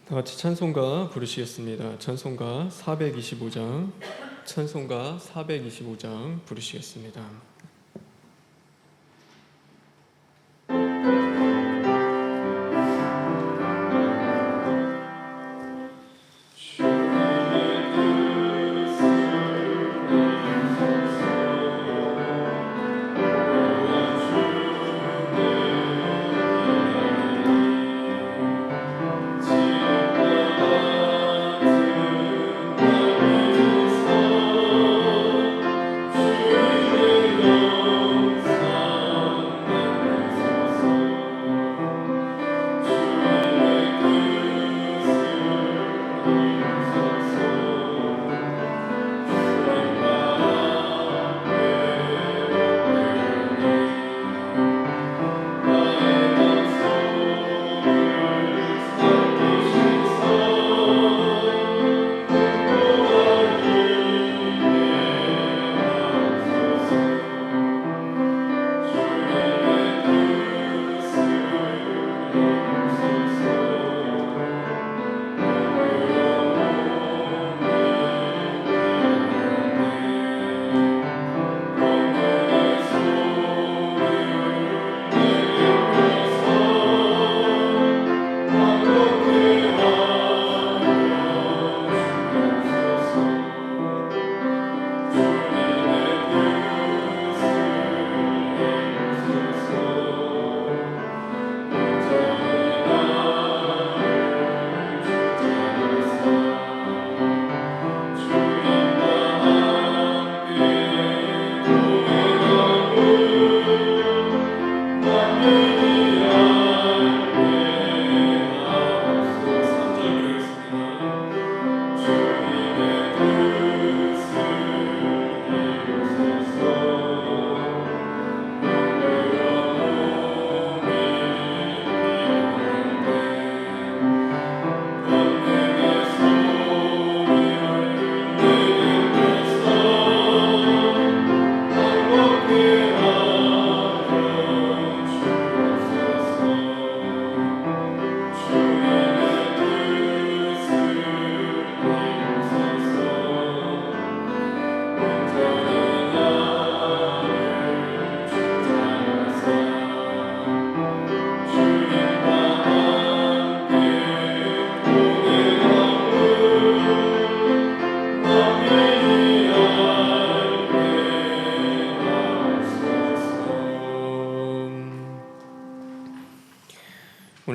다 같이 찬송가 부르시겠습니다. 찬송가 425장, 찬송가 425장 부르시겠습니다.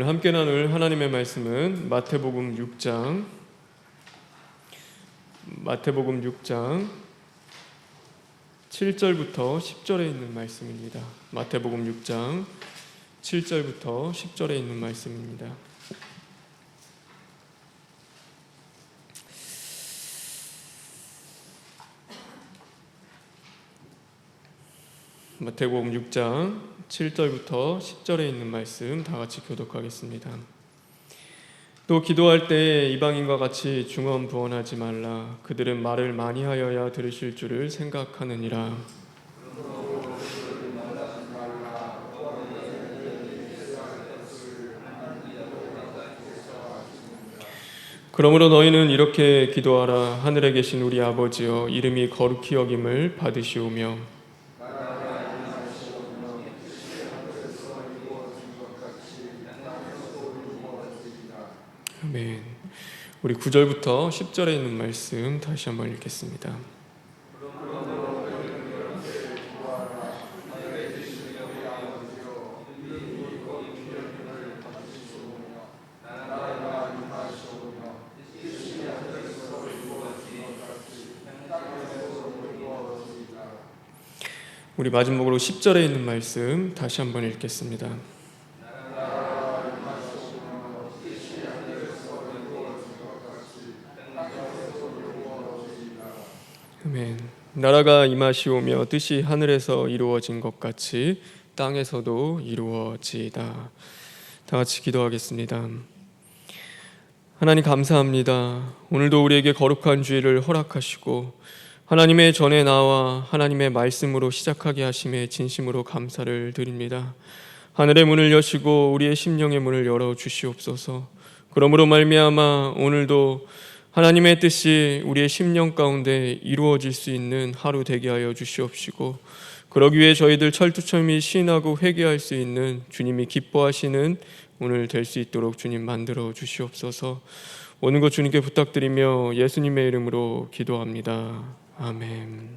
오늘 함께 나눌 하나님의 말씀은 마태복음 6장 7절부터 10절에 있는 말씀입니다. 마태복음 6장 7절부터 10절에 있는 말씀입니다. 마태복음 6장 7절부터 10절에 있는 말씀 다 같이 교독하겠습니다. 또 기도할 때 이방인과 같이 중언부언하지 말라. 그들은 말을 많이 하여야 들으실 줄을 생각하느니라. 그러므로 너희는 이렇게 기도하라. 하늘에 계신 우리 아버지여, 이름이 거룩히 여김을 받으시오며 아멘. 우리 9절부터 10절에 있는 말씀 다시 한번 읽겠습니다. 우리 마지막으로 10절에 있는 말씀 다시 한번 읽겠습니다. 아멘. 나라가 임하시오며 뜻이 하늘에서 이루어진 것 같이 땅에서도 이루어지이다. 다 같이 기도하겠습니다. 하나님 감사합니다. 오늘도 우리에게 거룩한 주일을 허락하시고 하나님의 전에 나와 하나님의 말씀으로 시작하게 하심에 진심으로 감사를 드립니다. 하늘의 문을 여시고 우리의 심령의 문을 열어 주시옵소서. 그러므로 말미암아 오늘도 하나님의 뜻이 우리의 심령 가운데 이루어질 수 있는 하루 되게 하여 주시옵시고, 그러기 위해 저희들 철두철미 시인하고 회개할 수 있는 주님이 기뻐하시는 오늘 될 수 있도록 주님 만들어 주시옵소서. 모든 것 주님께 부탁드리며 예수님의 이름으로 기도합니다. 아멘.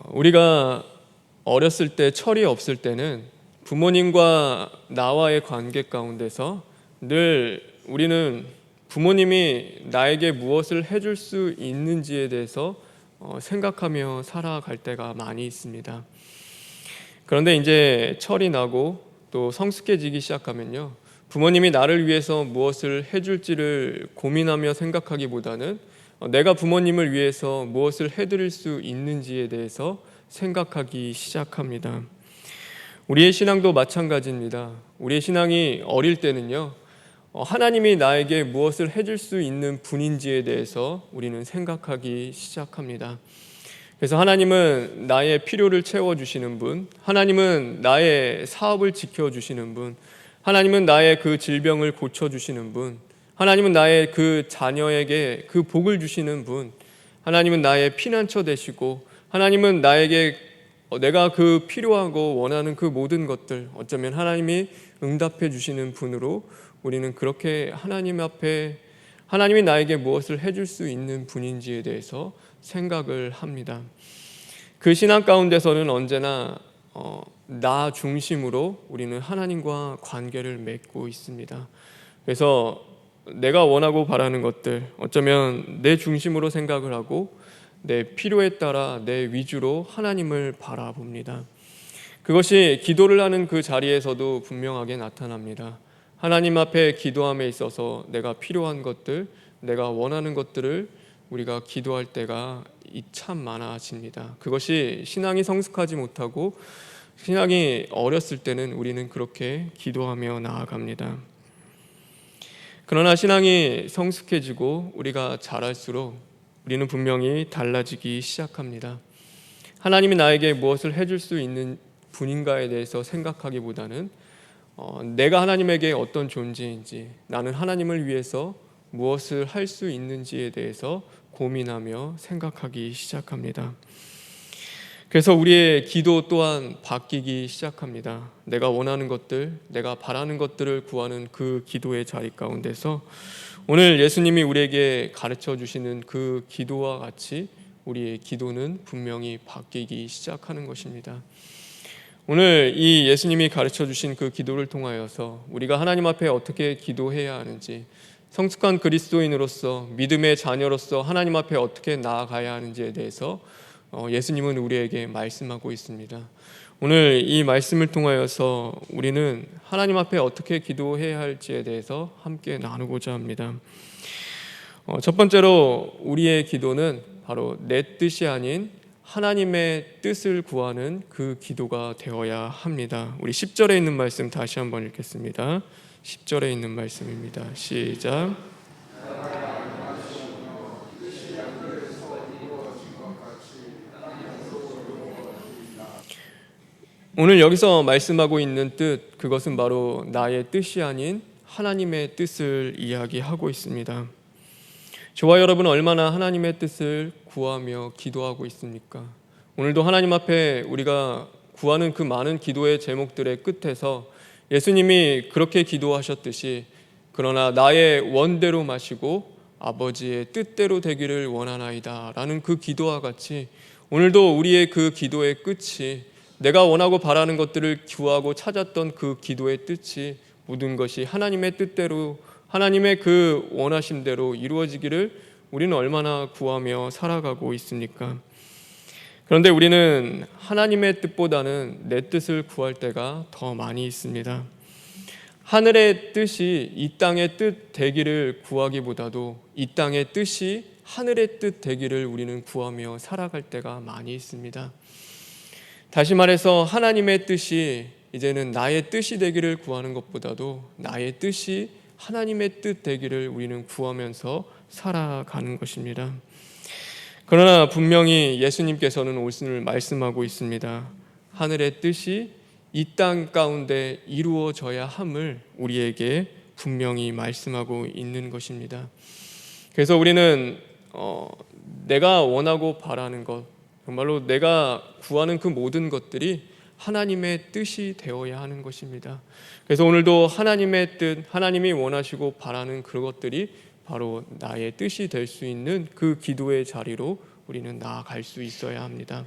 우리가 어렸을 때, 철이 없을 때는 부모님과 나와의 관계 가운데서 늘 우리는 부모님이 나에게 무엇을 해줄 수 있는지에 대해서 생각하며 살아갈 때가 많이 있습니다. 그런데 이제 철이 나고 또 성숙해지기 시작하면요, 부모님이 나를 위해서 무엇을 해줄지를 고민하며 생각하기보다는 내가 부모님을 위해서 무엇을 해드릴 수 있는지에 대해서 생각하기 시작합니다. 우리의 신앙도 마찬가지입니다. 우리의 신앙이 어릴 때는요, 하나님이 나에게 무엇을 해줄 수 있는 분인지에 대해서 우리는 생각하기 시작합니다. 그래서 하나님은 나의 필요를 채워주시는 분, 하나님은 나의 사업을 지켜주시는 분, 하나님은 나의 그 질병을 고쳐주시는 분, 하나님은 나의 그 자녀에게 그 복을 주시는 분, 하나님은 나의 피난처 되시고, 하나님은 나에게 내가 그 필요하고 원하는 그 모든 것들, 어쩌면 하나님이 응답해 주시는 분으로 우리는 그렇게 하나님 앞에 하나님이 나에게 무엇을 해줄 수 있는 분인지에 대해서 생각을 합니다. 그 신앙 가운데서는 언제나 나 중심으로 우리는 하나님과 관계를 맺고 있습니다. 그래서 내가 원하고 바라는 것들, 어쩌면 내 중심으로 생각을 하고 내 필요에 따라 내 위주로 하나님을 바라봅니다. 그것이 기도를 하는 그 자리에서도 분명하게 나타납니다. 하나님 앞에 기도함에 있어서 내가 필요한 것들, 내가 원하는 것들을 우리가 기도할 때가 참 많아집니다. 그것이 신앙이 성숙하지 못하고 신앙이 어렸을 때는 우리는 그렇게 기도하며 나아갑니다. 그러나 신앙이 성숙해지고 우리가 자랄수록 우리는 분명히 달라지기 시작합니다. 하나님이 나에게 무엇을 해줄 수 있는 분인가에 대해서 생각하기보다는 내가 하나님에게 어떤 존재인지, 나는 하나님을 위해서 무엇을 할 수 있는지에 대해서 고민하며 생각하기 시작합니다. 그래서 우리의 기도 또한 바뀌기 시작합니다. 내가 원하는 것들, 내가 바라는 것들을 구하는 그 기도의 자리 가운데서 오늘 예수님이 우리에게 가르쳐 주시는 그 기도와 같이 우리의 기도는 분명히 바뀌기 시작하는 것입니다. 오늘 이 예수님이 가르쳐 주신 그 기도를 통하여서 우리가 하나님 앞에 어떻게 기도해야 하는지, 성숙한 그리스도인으로서 믿음의 자녀로서 하나님 앞에 어떻게 나아가야 하는지에 대해서 예수님은 우리에게 말씀하고 있습니다. 오늘 이 말씀을 통하여서 우리는 하나님 앞에 어떻게 기도해야 할지에 대해서 함께 나누고자 합니다. 첫 번째로 우리의 기도는 바로 내 뜻이 아닌 하나님의 뜻을 구하는 그 기도가 되어야 합니다. 우리 10절에 있는 말씀 다시 한번 읽겠습니다. 10절에 있는 말씀입니다. 시작. 오늘 여기서 말씀하고 있는 뜻, 그것은 바로 나의 뜻이 아닌 하나님의 뜻을 이야기하고 있습니다. 저와 여러분은 얼마나 하나님의 뜻을 구하며 기도하고 있습니까? 오늘도 하나님 앞에 우리가 구하는 그 많은 기도의 제목들의 끝에서 예수님이 그렇게 기도하셨듯이, 그러나 나의 원대로 마시고 아버지의 뜻대로 되기를 원하나이다 라는 그 기도와 같이 오늘도 우리의 그 기도의 끝이, 내가 원하고 바라는 것들을 구하고 찾았던 그 기도의 뜻이 모든 것이 하나님의 뜻대로, 하나님의 그 원하심대로 이루어지기를 우리는 얼마나 구하며 살아가고 있습니까? 그런데 우리는 하나님의 뜻보다는 내 뜻을 구할 때가 더 많이 있습니다. 하늘의 뜻이 이 땅의 뜻 되기를 구하기보다도 이 땅의 뜻이 하늘의 뜻 되기를 우리는 구하며 살아갈 때가 많이 있습니다. 다시 말해서 하나님의 뜻이 이제는 나의 뜻이 되기를 구하는 것보다도 나의 뜻이 하나님의 뜻 되기를 우리는 구하면서 살아가는 것입니다. 그러나 분명히 예수님께서는 오늘 말씀하고 있습니다. 하늘의 뜻이 이 땅 가운데 이루어져야 함을 우리에게 분명히 말씀하고 있는 것입니다. 그래서 우리는 내가 원하고 바라는 것, 정말로 내가 구하는 그 모든 것들이 하나님의 뜻이 되어야 하는 것입니다. 그래서 오늘도 하나님의 뜻, 하나님이 원하시고 바라는 그것들이 바로 나의 뜻이 될 수 있는 그 기도의 자리로 우리는 나아갈 수 있어야 합니다.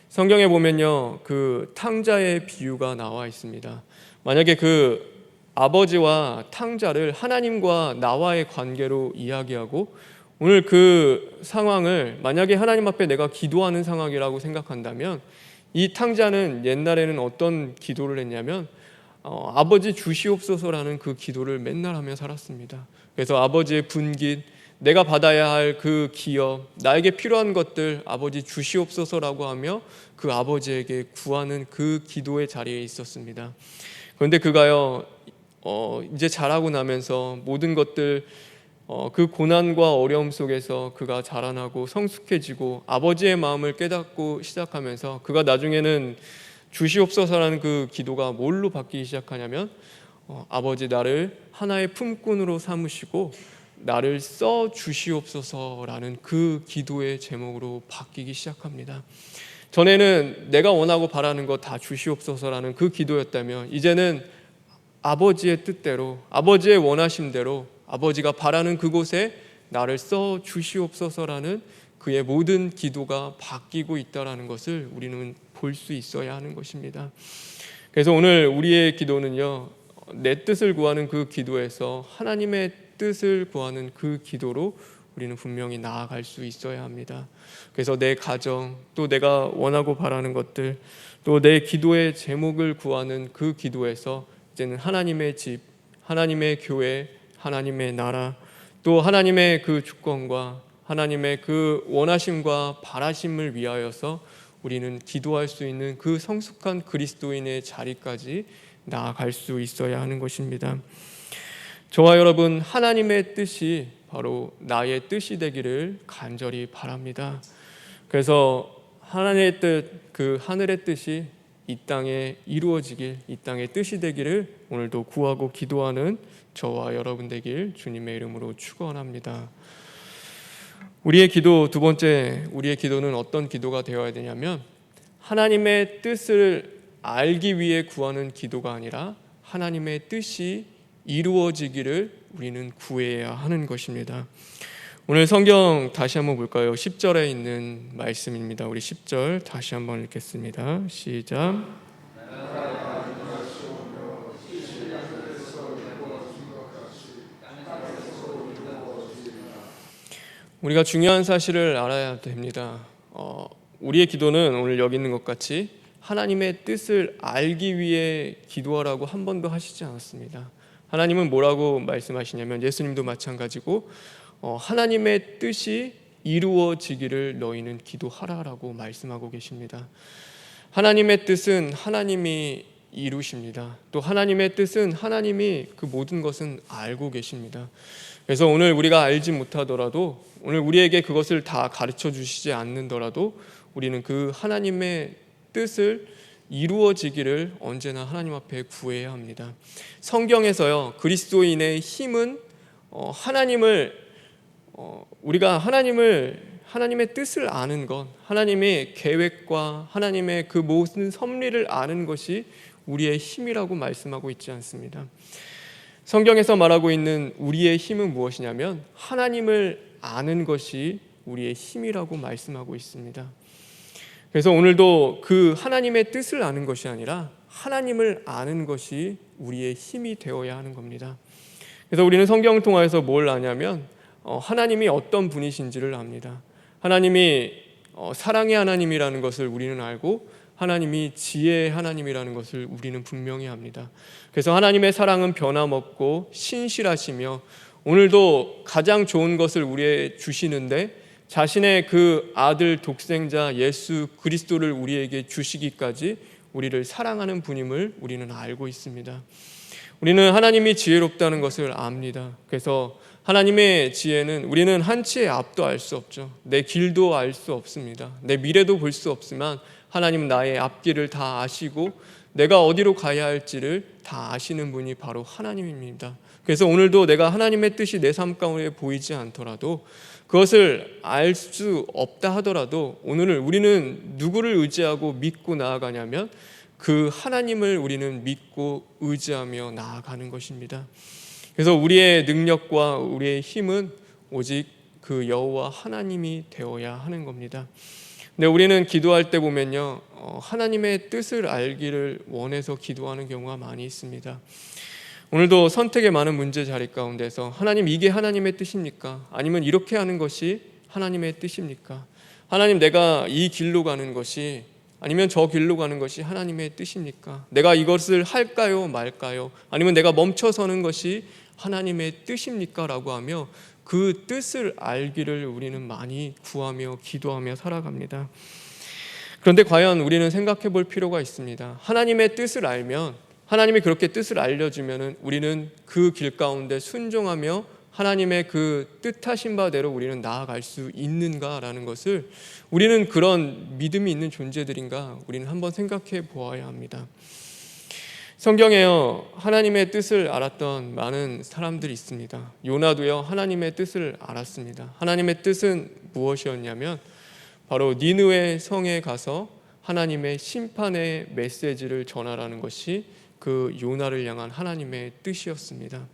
성경에 보면요, 그 탕자의 비유가 나와 있습니다. 만약에 그 아버지와 탕자를 하나님과 나와의 관계로 이야기하고, 오늘 그 상황을 만약에 하나님 앞에 내가 기도하는 상황이라고 생각한다면, 이 탕자는 옛날에는 어떤 기도를 했냐면 아버지 주시옵소서라는 그 기도를 맨날 하며 살았습니다. 그래서 아버지의 분깃, 내가 받아야 할 그 기업, 나에게 필요한 것들 아버지 주시옵소서라고 하며 그 아버지에게 구하는 그 기도의 자리에 있었습니다. 그런데 그가요, 이제 자라고 나면서 모든 것들 그 고난과 어려움 속에서 그가 자라나고 성숙해지고 아버지의 마음을 깨닫고 시작하면서 그가 나중에는 주시옵소서라는 그 기도가 뭘로 바뀌기 시작하냐면 아버지 나를 하나의 품꾼으로 삼으시고 나를 써 주시옵소서라는 그 기도의 제목으로 바뀌기 시작합니다. 전에는 내가 원하고 바라는 것 다 주시옵소서라는 그 기도였다면 이제는 아버지의 뜻대로, 아버지의 원하심대로, 아버지가 바라는 그곳에 나를 써 주시옵소서라는 그의 모든 기도가 바뀌고 있다는 것을 우리는 볼 수 있어야 하는 것입니다. 그래서 오늘 우리의 기도는요, 내 뜻을 구하는 그 기도에서 하나님의 뜻을 구하는 그 기도로 우리는 분명히 나아갈 수 있어야 합니다. 그래서 내 가정, 또 내가 원하고 바라는 것들, 또 내 기도의 제목을 구하는 그 기도에서 이제는 하나님의 집, 하나님의 교회, 하나님의 나라, 또 하나님의 그 주권과 하나님의 그 원하심과 바라심을 위하여서 우리는 기도할 수 있는 그 성숙한 그리스도인의 자리까지 나아갈 수 있어야 하는 것입니다. 저와 여러분, 하나님의 뜻이 바로 나의 뜻이 되기를 간절히 바랍니다. 그래서 하나님의 뜻, 그 하늘의 뜻이 이 땅에 이루어지길, 이 땅의 뜻이 되기를 오늘도 구하고 기도하는 저와 여러분 되길 주님의 이름으로 축원합니다. 우리의 기도, 두 번째, 우리의 기도는 어떤 기도가 되어야 되냐면 하나님의 뜻을 알기 위해 구하는 기도가 아니라 하나님의 뜻이 이루어지기를 우리는 구해야 하는 것입니다. 오늘 성경 다시 한번 볼까요? 10절에 있는 말씀입니다. 우리 10절 다시 한번 읽겠습니다. 시작. 우리가 중요한 사실을 알아야 됩니다. 우리의 기도는 오늘 여기 있는 것 같이 하나님의 뜻을 알기 위해 기도하라고 한 번도 하시지 않았습니다. 하나님은 뭐라고 말씀하시냐면 예수님도 마찬가지고 하나님의 뜻이 이루어지기를 너희는 기도하라라고 말씀하고 계십니다. 하나님의 뜻은 하나님이 이루십니다. 또 하나님의 뜻은 하나님이 그 모든 것은 알고 계십니다. 그래서 오늘 우리가 알지 못하더라도, 오늘 우리에게 그것을 다 가르쳐 주시지 않는더라도 우리는 그 하나님의 뜻을 이루어지기를 언제나 하나님 앞에 구해야 합니다. 성경에서요, 그리스도인의 힘은 우리가 하나님의 뜻을 아는 것, 하나님의 계획과 하나님의 그 모든 섭리를 아는 것이 우리의 힘이라고 말씀하고 있지 않습니다. 성경에서 말하고 있는 우리의 힘은 무엇이냐면 하나님을 아는 것이 우리의 힘이라고 말씀하고 있습니다. 그래서 오늘도 그 하나님의 뜻을 아는 것이 아니라 하나님을 아는 것이 우리의 힘이 되어야 하는 겁니다. 그래서 우리는 성경을 통해서 뭘 아냐면 하나님이 어떤 분이신지를 압니다. 하나님이 사랑의 하나님이라는 것을 우리는 알고 하나님이 지혜의 하나님이라는 것을 우리는 분명히 압니다. 그래서 하나님의 사랑은 변함없고 신실하시며 오늘도 가장 좋은 것을 우리에게 주시는데 자신의 그 아들 독생자 예수 그리스도를 우리에게 주시기까지 우리를 사랑하는 분임을 우리는 알고 있습니다. 우리는 하나님이 지혜롭다는 것을 압니다. 그래서 하나님의 지혜는 우리는 한치의 앞도 알 수 없죠. 내 길도 알 수 없습니다. 내 미래도 볼 수 없지만 하나님은 나의 앞길을 다 아시고 내가 어디로 가야 할지를 다 아시는 분이 바로 하나님입니다. 그래서 오늘도 내가 하나님의 뜻이 내 삶 가운데 보이지 않더라도, 그것을 알 수 없다 하더라도, 오늘 우리는 누구를 의지하고 믿고 나아가냐면 그 하나님을 우리는 믿고 의지하며 나아가는 것입니다. 그래서 우리의 능력과 우리의 힘은 오직 그 여호와 하나님이 되어야 하는 겁니다. 근데 우리는 기도할 때 보면요, 하나님의 뜻을 알기를 원해서 기도하는 경우가 많이 있습니다. 오늘도 선택의 많은 문제 자리 가운데서 하나님, 이게 하나님의 뜻입니까? 아니면 이렇게 하는 것이 하나님의 뜻입니까? 하나님, 내가 이 길로 가는 것이 아니면 저 길로 가는 것이 하나님의 뜻입니까? 내가 이것을 할까요 말까요? 아니면 내가 멈춰서는 것이 하나님의 뜻입니까? 라고 하며 그 뜻을 알기를 우리는 많이 구하며 기도하며 살아갑니다. 그런데 과연 우리는 생각해 볼 필요가 있습니다. 하나님의 뜻을 알면, 하나님이 그렇게 뜻을 알려주면 우리는 그 길 가운데 순종하며 하나님의 그 뜻하신 바대로 우리는 나아갈 수 있는가라는 것을, 우리는 그런 믿음이 있는 존재들인가 우리는 한번 생각해 보아야 합니다. 성경에요, 하나님의 뜻을 알았던 많은 사람들이 있습니다. 요나도요, 하나님의 뜻을 알았습니다. 하나님의 뜻은 무엇이었냐면 바로 니느웨 성에 가서 하나님의 심판의 메시지를 전하라는 것이 그 요나를 향한 하나님의 뜻이었습니다.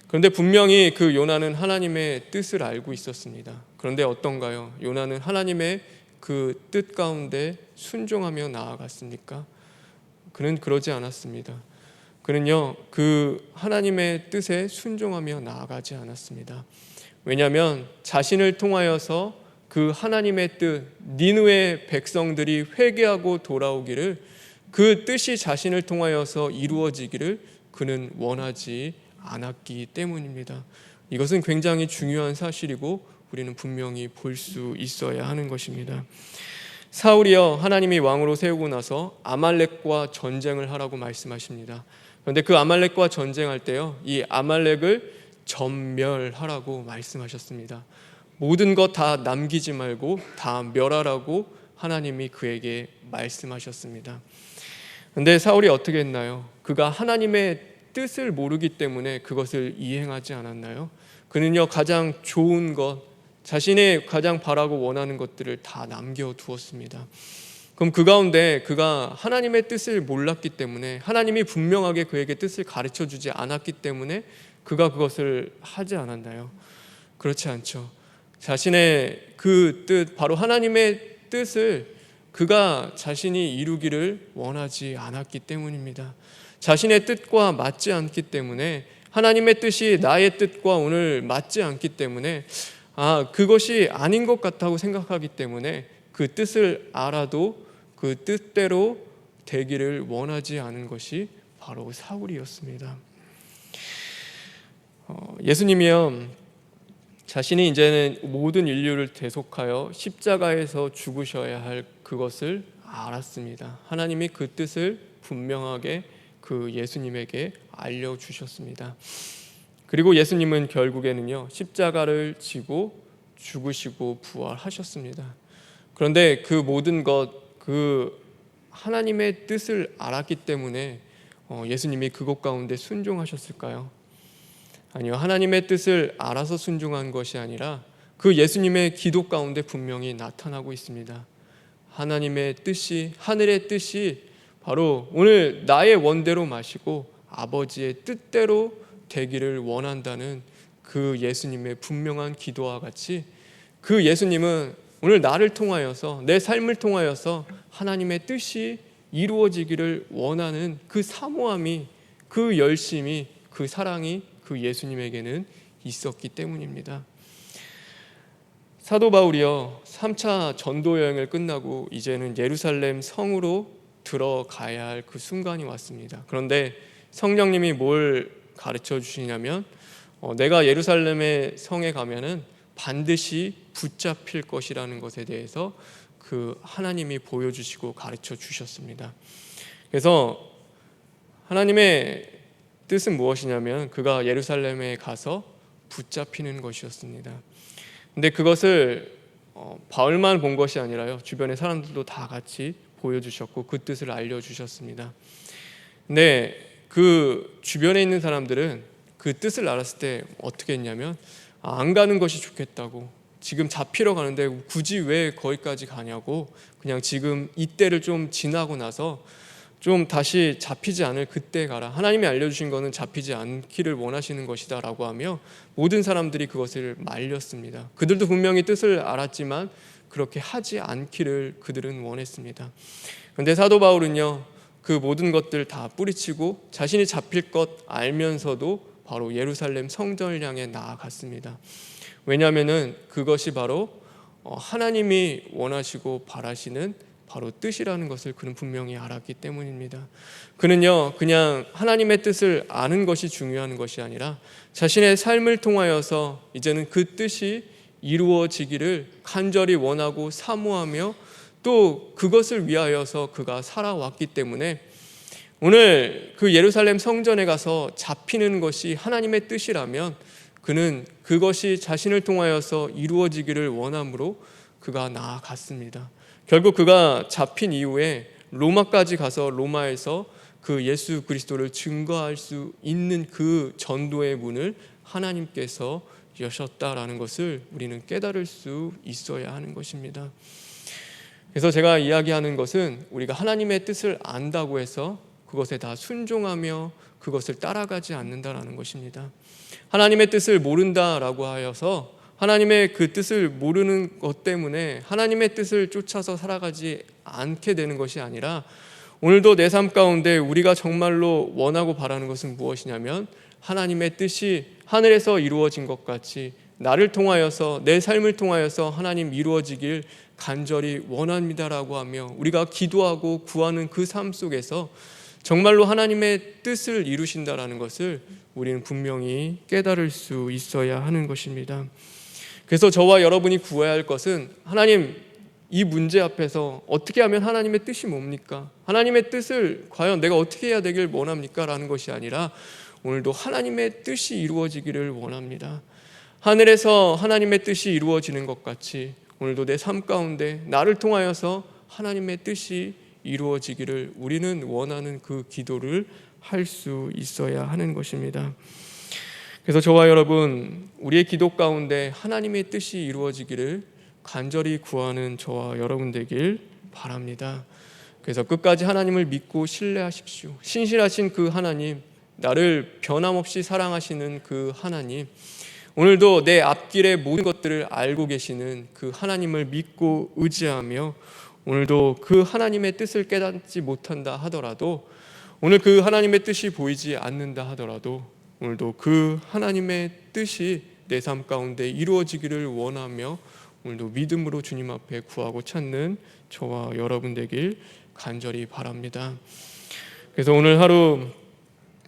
그런데 분명히 그 요나는 하나님의 뜻을 알고 있었습니다. 그런데 어떤가요? 요나는 하나님의 그 뜻 가운데 순종하며 나아갔습니까? 그는 그러지 않았습니다. 그는요, 그 하나님의 뜻에 순종하며 나아가지 않았습니다. 왜냐하면 자신을 통하여서 그 하나님의 뜻, 니느웨 백성들이 회개하고 돌아오기를, 그 뜻이 자신을 통하여서 이루어지기를 그는 원하지 않았기 때문입니다. 이것은 굉장히 중요한 사실이고 우리는 분명히 볼 수 있어야 하는 것입니다. 사울이요, 하나님이 왕으로 세우고 나서 아말렉과 전쟁을 하라고 말씀하십니다. 그런데 그 아말렉과 전쟁할 때요, 이 아말렉을 전멸하라고 말씀하셨습니다. 모든 것 다 남기지 말고 다 멸하라고 하나님이 그에게 말씀하셨습니다. 그런데 사울이 어떻게 했나요? 그가 하나님의 뜻을 모르기 때문에 그것을 이행하지 않았나요? 그는요, 가장 좋은 것, 자신의 가장 바라고 원하는 것들을 다 남겨두었습니다. 그럼 그 가운데 그가 하나님의 뜻을 몰랐기 때문에, 하나님이 분명하게 그에게 뜻을 가르쳐주지 않았기 때문에 그가 그것을 하지 않았나요? 그렇지 않죠. 자신의 그 뜻, 바로 하나님의 뜻을 그가 자신이 이루기를 원하지 않았기 때문입니다. 자신의 뜻과 맞지 않기 때문에, 하나님의 뜻이 나의 뜻과 오늘 맞지 않기 때문에, 그것이 아닌 것 같다고 생각하기 때문에 그 뜻을 알아도 그 뜻대로 되기를 원하지 않은 것이 바로 사울이었습니다. 예수님이요, 자신이 이제는 모든 인류를 대속하여 십자가에서 죽으셔야 할 그것을 알았습니다. 하나님이 그 뜻을 분명하게 그 예수님에게 알려주셨습니다. 그리고 예수님은 결국에는요, 십자가를 지고 죽으시고 부활하셨습니다. 그런데 그 모든 것, 그 하나님의 뜻을 알았기 때문에 예수님이 그것 가운데 순종하셨을까요? 아니요, 하나님의 뜻을 알아서 순종한 것이 아니라 그 예수님의 기도 가운데 분명히 나타나고 있습니다. 하나님의 뜻이, 하늘의 뜻이 바로 오늘 나의 원대로 마시고 아버지의 뜻대로 되기를 원한다는 그 예수님의 분명한 기도와 같이, 그 예수님은 오늘 나를 통하여서, 내 삶을 통하여서 하나님의 뜻이 이루어지기를 원하는 그 사모함이, 그 열심이, 그 사랑이 그 예수님에게는 있었기 때문입니다. 사도 바울이요, 3차 전도 여행을 끝나고 이제는 예루살렘 성으로 들어가야 할 그 순간이 왔습니다. 그런데 성령님이 뭘 가르쳐 주시냐면, 내가 예루살렘의 성에 가면은 반드시 붙잡힐 것이라는 것에 대해서 그 하나님이 보여주시고 가르쳐 주셨습니다. 그래서 하나님의 뜻은 무엇이냐면 그가 예루살렘에 가서 붙잡히는 것이었습니다. 근데 그것을 바울만 본 것이 아니라요, 주변의 사람들도 다 같이 보여주셨고 그 뜻을 알려주셨습니다. 근데 그 주변에 있는 사람들은 그 뜻을 알았을 때 어떻게 했냐면 안 가는 것이 좋겠다고, 지금 잡히러 가는데 굳이 왜 거기까지 가냐고, 그냥 지금 이때를 좀 지나고 나서 좀 다시 잡히지 않을 그때 가라, 하나님이 알려주신 것은 잡히지 않기를 원하시는 것이다 라고 하며 모든 사람들이 그것을 말렸습니다. 그들도 분명히 뜻을 알았지만 그렇게 하지 않기를 그들은 원했습니다. 그런데 사도 바울은요, 그 모든 것들 다 뿌리치고 자신이 잡힐 것 알면서도 바로 예루살렘 성전을 향해 나아갔습니다. 왜냐하면 그것이 바로 하나님이 원하시고 바라시는 바로 뜻이라는 것을 그는 분명히 알았기 때문입니다. 그는요, 그냥 하나님의 뜻을 아는 것이 중요한 것이 아니라 자신의 삶을 통하여서 이제는 그 뜻이 이루어지기를 간절히 원하고 사모하며 또 그것을 위하여서 그가 살아왔기 때문에 오늘 그 예루살렘 성전에 가서 잡히는 것이 하나님의 뜻이라면 그는 그것이 자신을 통하여서 이루어지기를 원함으로 그가 나아갔습니다. 결국 그가 잡힌 이후에 로마까지 가서 로마에서 그 예수 그리스도를 증거할 수 있는 그 전도의 문을 하나님께서 여셨다라는 것을 우리는 깨달을 수 있어야 하는 것입니다. 그래서 제가 이야기하는 것은 우리가 하나님의 뜻을 안다고 해서 그것에 다 순종하며 그것을 따라가지 않는다라는 것입니다. 하나님의 뜻을 모른다라고 하여서 하나님의 그 뜻을 모르는 것 때문에 하나님의 뜻을 쫓아서 살아가지 않게 되는 것이 아니라 오늘도 내 삶 가운데 우리가 정말로 원하고 바라는 것은 무엇이냐면 하나님의 뜻이 하늘에서 이루어진 것 같이 나를 통하여서 내 삶을 통하여서 하나님 이루어지길 간절히 원합니다라고 하며 우리가 기도하고 구하는 그 삶 속에서 정말로 하나님의 뜻을 이루신다라는 것을 우리는 분명히 깨달을 수 있어야 하는 것입니다. 그래서 저와 여러분이 구해야 할 것은 하나님, 이 문제 앞에서 어떻게 하면 하나님의 뜻이 뭡니까? 하나님의 뜻을 과연 내가 어떻게 해야 되길 원합니까? 라는 것이 아니라 오늘도 하나님의 뜻이 이루어지기를 원합니다. 하늘에서 하나님의 뜻이 이루어지는 것 같이 오늘도 내 삶 가운데 나를 통하여서 하나님의 뜻이 이루어지기를 우리는 원하는 그 기도를 할 수 있어야 하는 것입니다. 그래서 저와 여러분, 우리의 기도 가운데 하나님의 뜻이 이루어지기를 간절히 구하는 저와 여러분 되길 바랍니다. 그래서 끝까지 하나님을 믿고 신뢰하십시오. 신실하신 그 하나님, 나를 변함없이 사랑하시는 그 하나님, 오늘도 내 앞길의 모든 것들을 알고 계시는 그 하나님을 믿고 의지하며 오늘도 그 하나님의 뜻을 깨닫지 못한다 하더라도, 오늘 그 하나님의 뜻이 보이지 않는다 하더라도 오늘도 그 하나님의 뜻이 내 삶 가운데 이루어지기를 원하며 오늘도 믿음으로 주님 앞에 구하고 찾는 저와 여러분 되길 간절히 바랍니다. 그래서 오늘 하루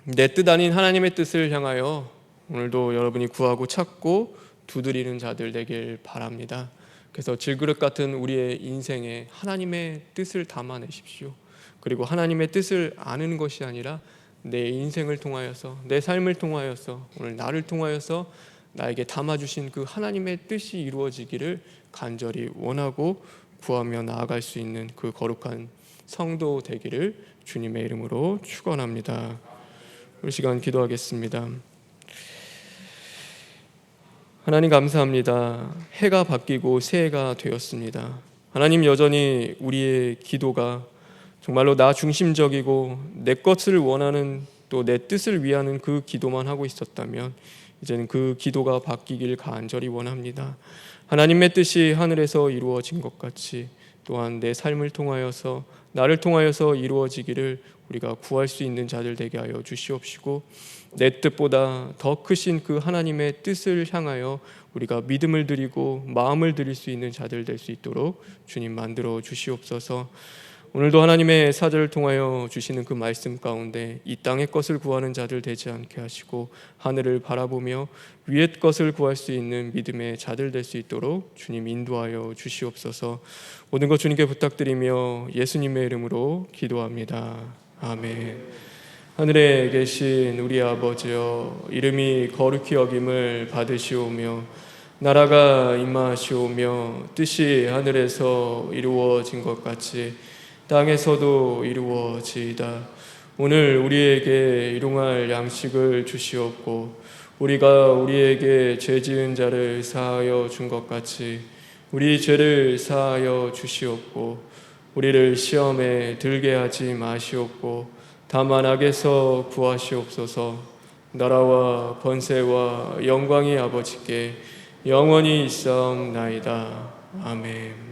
내 뜻 아닌 하나님의 뜻을 향하여 오늘도 여러분이 구하고 찾고 두드리는 자들 되길 바랍니다. 그래서 질그릇 같은 우리의 인생에 하나님의 뜻을 담아내십시오. 그리고 하나님의 뜻을 아는 것이 아니라 내 인생을 통하여서, 내 삶을 통하여서, 오늘 나를 통하여서 나에게 담아주신 그 하나님의 뜻이 이루어지기를 간절히 원하고 구하며 나아갈 수 있는 그 거룩한 성도 되기를 주님의 이름으로 축원합니다. 우리 시간 기도하겠습니다. 하나님 감사합니다. 해가 바뀌고 새해가 되었습니다. 하나님, 여전히 우리의 기도가 정말로 나 중심적이고 내 것을 원하는, 또 내 뜻을 위하는 그 기도만 하고 있었다면 이제는 그 기도가 바뀌길 간절히 원합니다. 하나님의 뜻이 하늘에서 이루어진 것 같이 또한 내 삶을 통하여서, 나를 통하여서 이루어지기를 우리가 구할 수 있는 자들 되게 하여 주시옵시고, 내 뜻보다 더 크신 그 하나님의 뜻을 향하여 우리가 믿음을 드리고 마음을 드릴 수 있는 자들 될 수 있도록 주님 만들어 주시옵소서. 오늘도 하나님의 사절을 통하여 주시는 그 말씀 가운데 이 땅의 것을 구하는 자들 되지 않게 하시고 하늘을 바라보며 위의 것을 구할 수 있는 믿음의 자들 될 수 있도록 주님 인도하여 주시옵소서. 모든 것 주님께 부탁드리며 예수님의 이름으로 기도합니다. 아멘. 하늘에 계신 우리 아버지여, 이름이 거룩히 여김을 받으시오며 나라가 임하시오며 뜻이 하늘에서 이루어진 것 같이 땅에서도 이루어지이다. 오늘 우리에게 일용할 양식을 주시옵고 우리가 우리에게 죄 지은 자를 사하여 준 것 같이 우리 죄를 사하여 주시옵고 우리를 시험에 들게 하지 마시옵고 다만 악에서 구하시옵소서. 나라와 번세와 영광이 아버지께 영원히 있사옵나이다. 아멘.